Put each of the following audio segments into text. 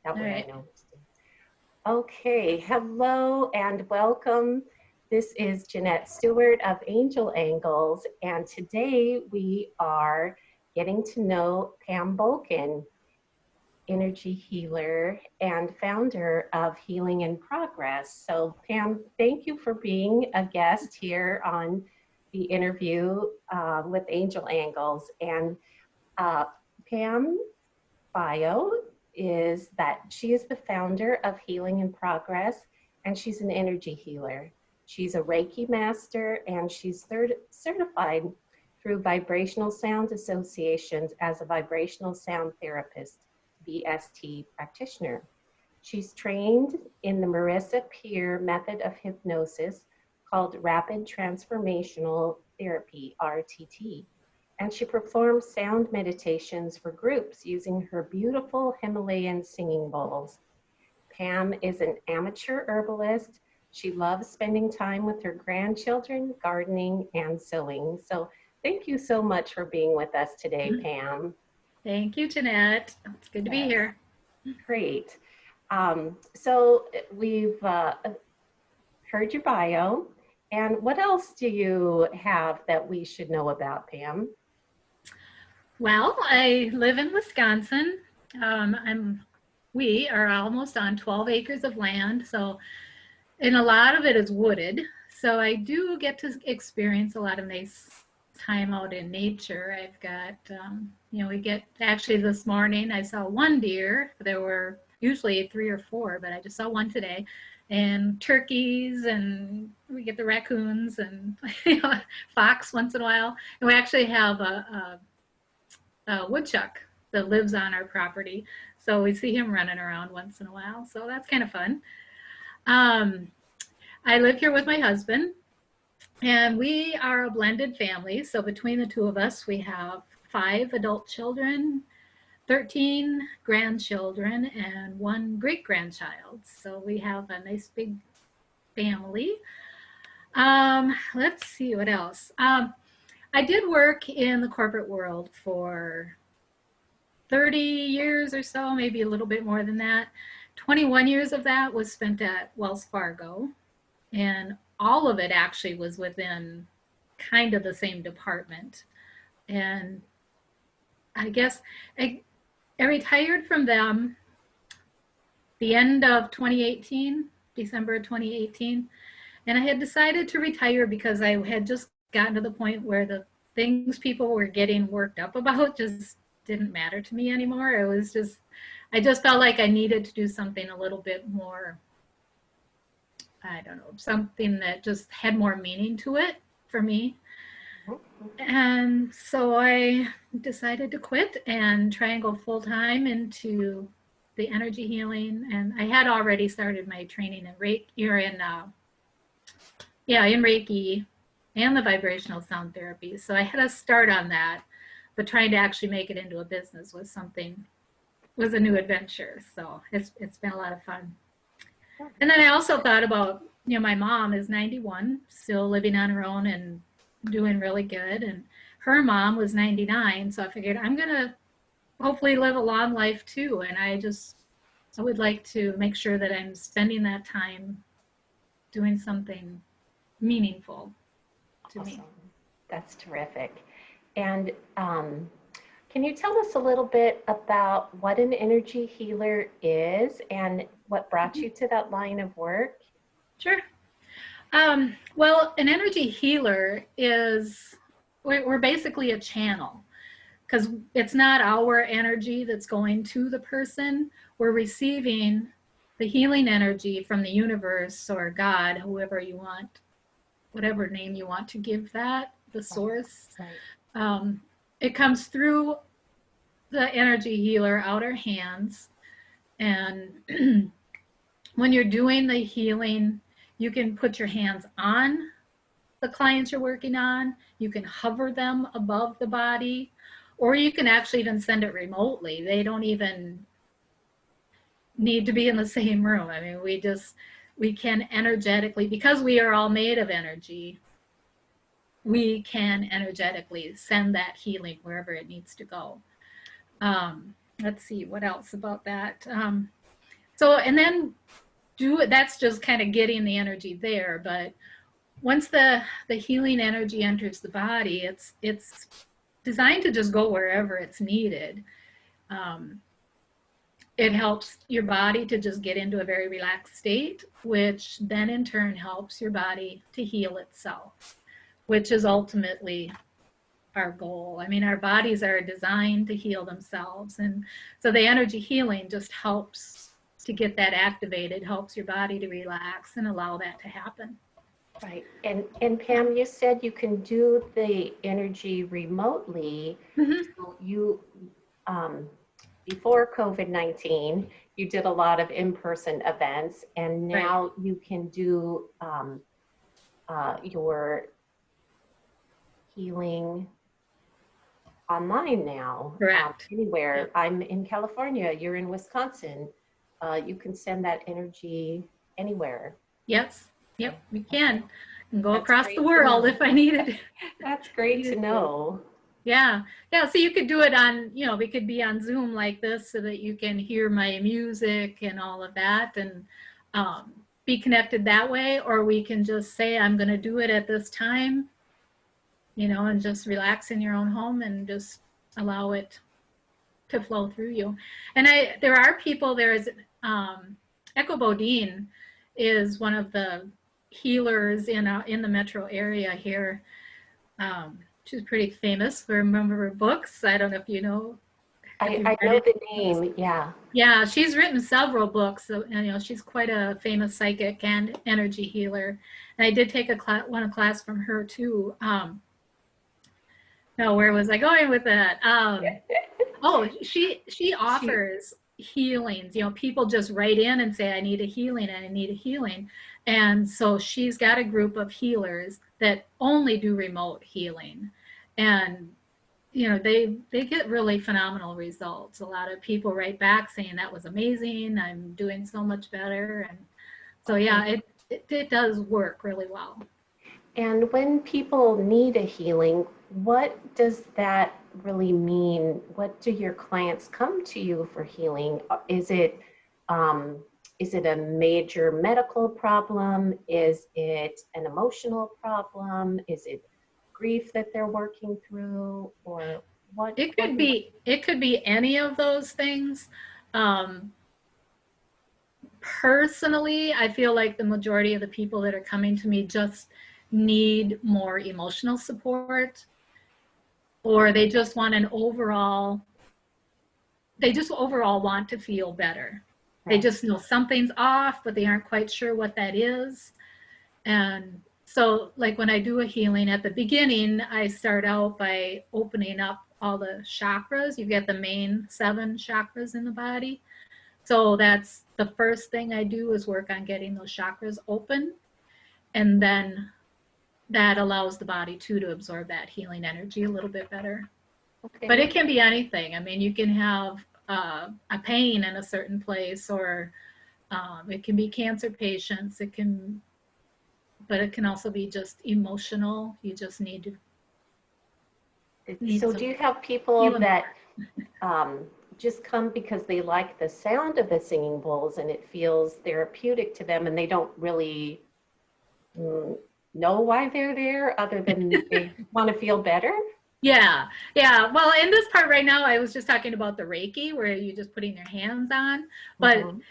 That All way right. I know. Okay, hello and welcome. This is Jeanette Stewart of Angel Angles, and today we are getting to know Pam Bohlken, energy healer and founder of Healing in Progress. So Pam, thank you for being a guest here on the interview with Angel Angles. And uh, Pam Bio is that she is the founder of Healing in Progress, and she's an energy healer. She's a Reiki master, and she's certified through Vibrational Sound Associations as a vibrational sound therapist, VST practitioner. She's trained in the Marissa Peer method of hypnosis called Rapid Transformational Therapy, RTT, and she performs sound meditations for groups using her beautiful Himalayan singing bowls. Pam is an amateur herbalist. She loves spending time with her grandchildren, gardening, and sewing. So thank you so much for being with us today, Pam. Thank you, Jeanette. It's good to be Yes, here. great. So we've heard your bio. And what else do you have that we should know about, Pam? Well, I live in Wisconsin. We are almost on 12 acres of land, and a lot of it is wooded. So I do get to experience a lot of nice time out in nature. I've got, we get actually this morning I saw one deer. There were usually 3 or 4, but I just saw one today. And turkeys, and we get the raccoons and fox once in a while. And we actually have a woodchuck that lives on our property. So we see him running around once in a while. So that's kind of fun. Um, I live here with my husband, and we are a blended family. So between the two of us, we have 5 adult children, 13 grandchildren, and 1 great-grandchild. So we have a nice big family. Let's see what else. I did work in the corporate world for 30 years or so, maybe a little bit more than that. 21 years of that was spent at Wells Fargo, and all of it actually was within kind of the same department. And I guess I retired from them the end of 2018, December of 2018. And I had decided to retire because I had just gotten to the point where the things people were getting worked up about just didn't matter to me anymore. I just felt like I needed to do something a little bit more, I don't know, something that just had more meaning to it for me. And so I decided to quit and try and go full time into the energy healing. And I had already started my training in Reiki, in Reiki and the vibrational sound therapy. So I had a start on that, but trying to actually make it into a business was a new adventure. So it's been a lot of fun. And then I also thought about, my mom is 91, still living on her own and doing really good. And her mom was 99. So I figured I'm going to hopefully live a long life too. And I would like to make sure that I'm spending that time doing something meaningful to me. That's terrific. And can you tell us a little bit about what an energy healer is and what brought you to that line of work? Sure. Well, an energy healer we're basically a channel, because it's not our energy that's going to the person. We're receiving the healing energy from the universe or God, whoever you want, whatever name you want to give that, the source. Right. It comes through the energy healer outer hands. And when you're doing the healing, you can put your hands on the clients you're working on. You can hover them above the body, or you can actually even send it remotely. They don't even need to be in the same room. I mean, we can energetically, because we are all made of energy, we can energetically send that healing wherever it needs to go. Let's see what else about that. So, and then do it. That's just kind of getting the energy there. But once the healing energy enters the body, it's designed to just go wherever it's needed. Um, it helps your body to just get into a very relaxed state, which then in turn helps your body to heal itself, which is ultimately our goal. I mean, our bodies are designed to heal themselves. And so the energy healing just helps to get that activated, helps your body to relax and allow that to happen. Right. And Pam, you said you can do the energy remotely. Mm-hmm. So you, before COVID-19, you did a lot of in-person events, and Right. now you can do your healing online now, Correct. anywhere. Yep. I'm in California, you're in Wisconsin. You can send that energy anywhere. Yes. Okay. Yep. We Okay. can. And go That's across the great to world know. if I needed That's great to needed to. know. Yeah. Yeah. So you could do it on, we could be on Zoom like this so that you can hear my music and all of that and be connected that way. Or we can just say, I'm going to do it at this time, and just relax in your own home and just allow it to flow through you. And there are people, there is, Echo Bodine is one of the healers in the metro area here. She's pretty famous for a number of books. I don't know if you know, if you've I read know it. the name. Yeah. Yeah, she's written several books. So, she's quite a famous psychic and energy healer. And I did take a class from her too. No, where was I going with that? Oh, she She, offers healings. People just write in and say, I need a healing and I need a healing. And so she's got a group of healers that only do remote healing. And they get really phenomenal results. A lot of people write back saying that was amazing. I'm doing so much better. And so yeah, okay. it does work really well. And when people need a healing, what does that really mean? What do your clients come to you for healing? Um, is it a major medical problem? Is it an emotional problem? Is it grief that they're working through? Or what, It what, could be it could be any of those things. Um, Personally, I feel like the majority of the people that are coming to me just need more emotional support, or they just overall want to feel better. They right, just know something's off, but they aren't quite sure what that is. And so, like when I do a healing at the beginning, I start out by opening up all the chakras. You get the main 7 chakras in the body. So that's the first thing I do is work on getting those chakras open. And then that allows the body too to absorb that healing energy a little bit better. But okay. it can be anything. I mean, you can have a pain in a certain place, or it can be cancer patients. But it can also be just emotional. You just need So do some you have people healing. that um, just come because they like the sound of the singing bowls and it feels therapeutic to them, and they don't really mm, know why they're there other than they want to feel better? Yeah, yeah. Well, in this part right now, I was just talking about the Reiki, where you're just putting your hands on. But Mhm.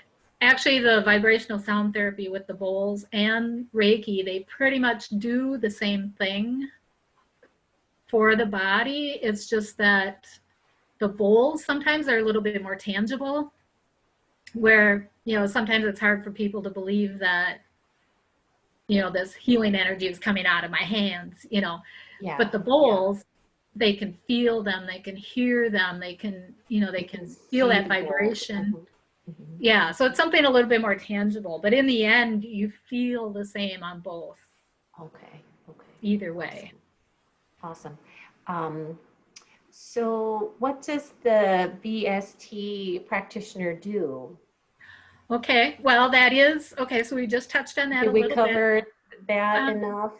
actually, the vibrational sound therapy with the bowls and Reiki, they pretty much do the same thing for the body. It's just that the bowls sometimes are a little bit more tangible, where, sometimes it's hard for people to believe that, this healing energy is coming out of my hands. But Yeah, the yeah. bowls, they can feel them, they can hear them, they You can can feel see that the bowls. vibration. Mhm. Mhm. Yeah, so it's something a little bit more tangible, but in the end, you feel the same on both, Okay, okay. either way. Awesome, awesome. Um, so what does the VST practitioner do? Okay, well, okay, so we just touched on that Did a we little bit. cover that Um, enough?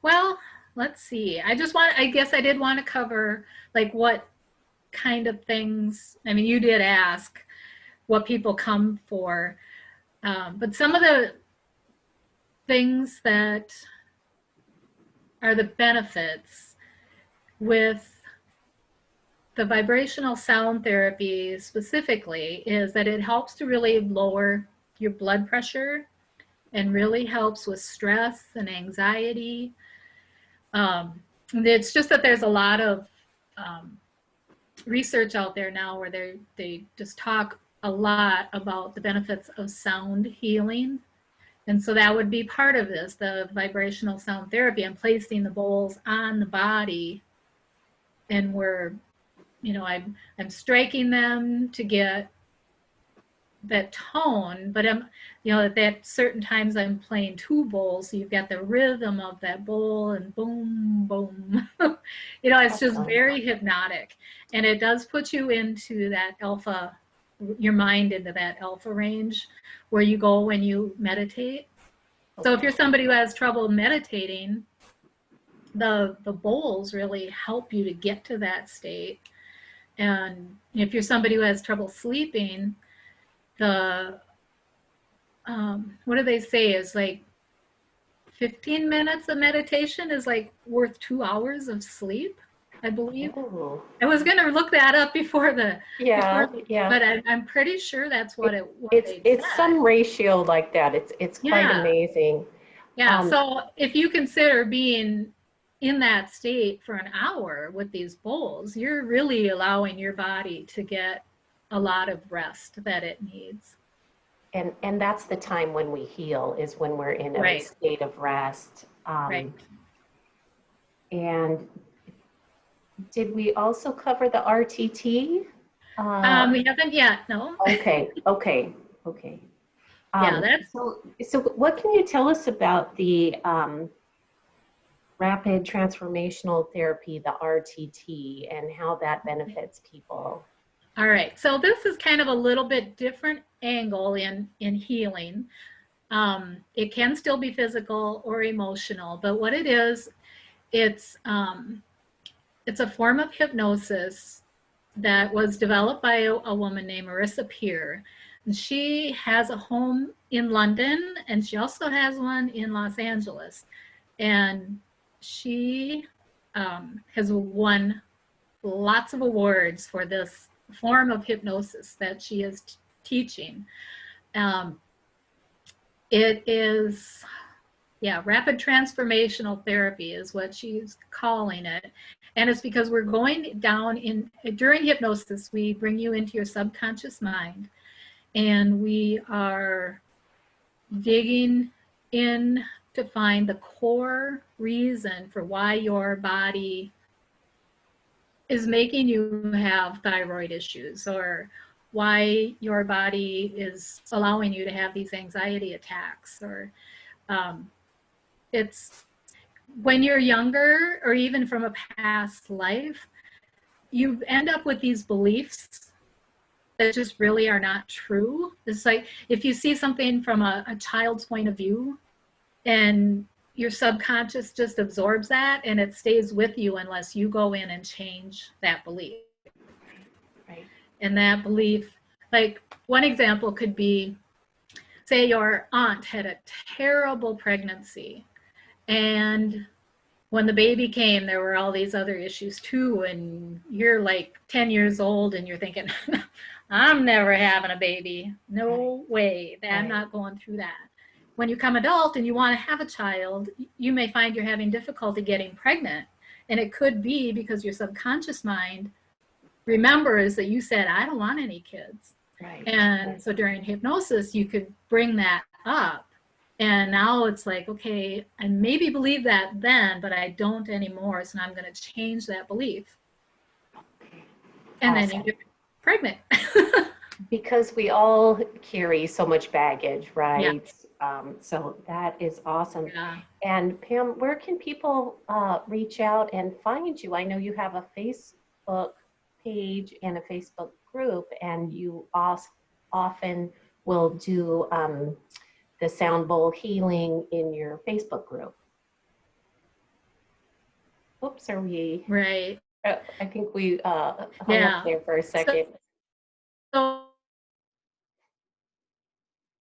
well, let's see. I guess I did want to cover like what kind of things, I mean, you did ask, what people come for. But some of the things that are the benefits with the vibrational sound therapy specifically is that it helps to really lower your blood pressure and really helps with stress and anxiety. It's just that there's a lot of research out there now where they just talk a lot about the benefits of sound healing. And so that would be part of this, the vibrational sound therapy, and placing the bowls on the body. And I'm striking them to get that tone, but at certain times I'm playing two bowls, so you've got the rhythm of that bowl and boom, boom. It's just very hypnotic, and it does put you into that alpha, your mind into that alpha range where you go when you meditate. So if you're somebody who has trouble meditating, the bowls really help you to get to that state. And if you're somebody who has trouble sleeping, the what do they say is like 15 minutes of meditation is like worth 2 hours of sleep, I believe. Ooh. I was going to look that up before Yeah. but I'm pretty sure that's what they It's said. some ratio like that. It's quite amazing. Yeah. So if you consider being in that state for an hour with these bowls, you're really allowing your body to get a lot of rest that it needs. And that's the time when we heal, is when we're in a Right. state of rest. Right. And did we also cover the RTT? We haven't yet, no. Okay. Yeah, So what can you tell us about the rapid transformational therapy, the RTT, and how that benefits people? all right. So this is kind of a little bit different angle in healing. It can still be physical or emotional, but what it is, it's a form of hypnosis that was developed by a woman named Marissa Peer. And she has a home in London, and she also has one in Los Angeles. And she has won lots of awards for this form of hypnosis that she is teaching. It is, rapid transformational therapy is what she's calling it. And it's because we're going down during hypnosis, we bring you into your subconscious mind, and we are digging in to find the core reason for why your body is making you have thyroid issues, or why your body is allowing you to have these anxiety attacks, or it's when you're younger, or even from a past life, you end up with these beliefs that just really are not true. It's like if you see something from a child's point of view, and your subconscious just absorbs that, and it stays with you unless you go in and change that belief. Right. And that belief, like one example could be, say your aunt had a terrible pregnancy, and when the baby came, there were all these other issues too, and you're like 10 years old and you're thinking, I'm never having a baby. No way. I'm not going through that. When you become adult and you want to have a child, you may find you're having difficulty getting pregnant. And it could be because your subconscious mind remembers that you said, I don't want any kids. Right. And so during hypnosis, you could bring that up. And now it's like, okay, I maybe believe that then, but I don't anymore. So now I'm going to change that belief. And then you get pregnant. Because we all carry so much baggage, right? So that is awesome. Yeah. And Pam, where can people reach out and find you? I know you have a Facebook page and a Facebook group, and you often will do the sound bowl healing in your Facebook group. Oops, are we? Right. I think we hung up there for a second. So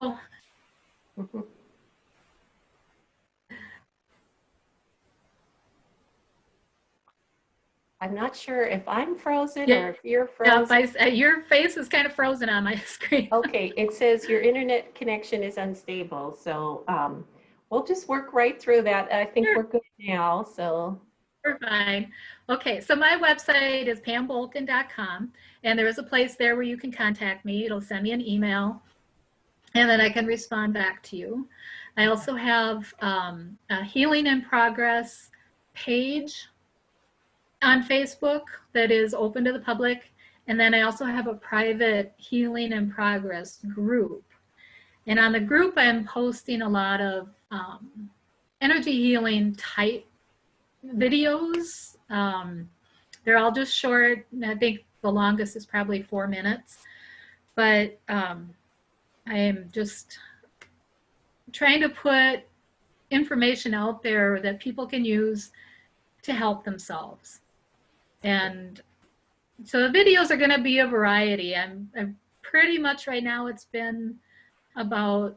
Mhm. I'm not sure if I'm frozen Yeah, or if you're yeah, frozen. your face is kind of frozen on my screen. Okay, it says your internet connection is unstable, so we'll just work right through that. I think Sure, we're good now, so. we're fine. Okay, so my website is pambohlken.com, and there is a place there where you can contact me. It'll send me an email, and then I can respond back to you. I also have a Healing in Progress page on Facebook that is open to the public. And then I also have a private Healing in Progress group. And on the group, I'm posting a lot of energy healing type videos. They're all just short. I think the longest is probably 4 minutes. But I am just trying to put information out there that people can use to help themselves. And so the videos are going to be a variety. I'm pretty much right now, it's been about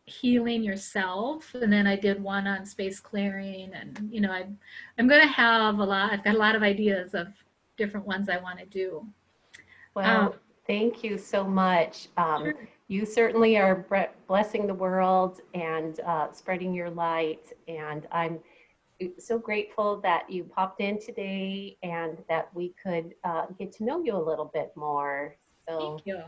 healing yourself. And then I did one on space clearing. And, you know, I'm going to have a lot, I've got a lot of ideas of different ones I want to do. Well, thank you so much. Sure. You certainly are blessing the world and spreading your light. And I'm so grateful that you popped in today and that we could get to know you a little bit more. Thank So, you.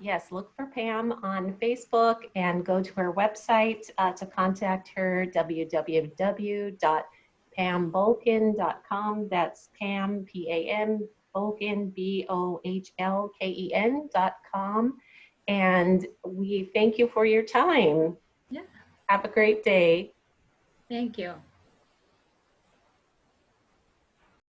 yes, look for Pam on Facebook and go to her website to contact her, www.pambohlken.com. That's Pam, P-A-M, Bohlken, B-O-H-L-K-E-N.com. And we thank you for your time. Yeah. Have a great day. Thank you.